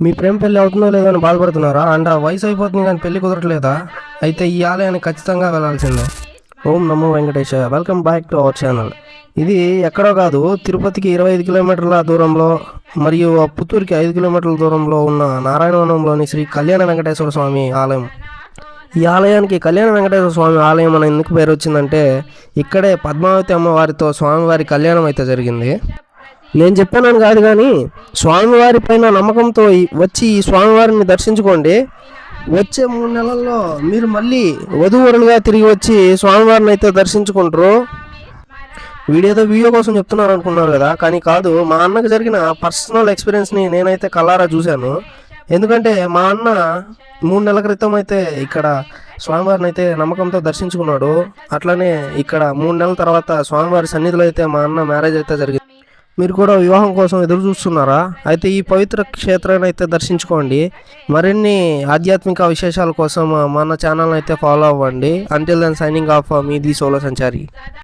మీ ప్రేమ పెళ్ళి అవుతుందో లేదో అని బాధపడుతున్నారా? అండ్ ఆ వయసు అయిపోతుంది కానీ పెళ్లి కుదరట్లేదా? అయితే ఈ ఆలయానికి ఖచ్చితంగా వెళ్ళాల్సిందే. ఓం నమో వెంకటేశాయ. Welcome back to our channel. ఇది ఎక్కడో కాదు, తిరుపతికి 25 కిలోమీటర్ల దూరంలో మరియు పుత్తూరుకి 5 కిలోమీటర్ల దూరంలో ఉన్న నారాయణవనంలోని శ్రీ కళ్యాణ వెంకటేశ్వర స్వామి ఆలయం. ఈ ఆలయానికి కళ్యాణ వెంకటేశ్వర స్వామి ఆలయం అని ఎందుకు పేరు వచ్చిందంటే, ఇక్కడే పద్మావతి అమ్మవారితో స్వామివారి కళ్యాణం అయితే జరిగింది. నేను చెప్పానని కాదు కానీ, స్వామివారి పైన నమ్మకంతో వచ్చి ఈ స్వామివారిని దర్శించుకోండి. వచ్చే 3 నెలల్లో మీరు మళ్ళీ వధూవరులుగా తిరిగి వచ్చి స్వామివారిని అయితే దర్శించుకుంటారు. వీడియో కోసం చెప్తున్నారు అనుకున్నారు కదా, కానీ కాదు. మా అన్నకు జరిగిన పర్సనల్ ఎక్స్పీరియన్స్ని నేనైతే కళ్ళారా చూశాను. ఎందుకంటే మా అన్న 3 నెలల క్రితం అయితే ఇక్కడ స్వామివారిని అయితే నమ్మకంతో దర్శించుకున్నాడు. అట్లనే ఇక్కడ 3 నెలల తర్వాత స్వామివారి సన్నిధిలో అయితే మా అన్న మ్యారేజ్ అయితే జరిగింది. మీరు కూడా వివాహం కోసం ఎదురు చూస్తున్నారా? అయితే ఈ పవిత్ర క్షేత్రాన్ని అయితే దర్శించుకోండి. మరిన్ని ఆధ్యాత్మిక విశేషాల కోసం మన ఛానల్ అయితే ఫాలో అవ్వండి. అంటిల్ దెన్ సైనింగ్ ఆఫ్ మీ ది సోలో సంచారి.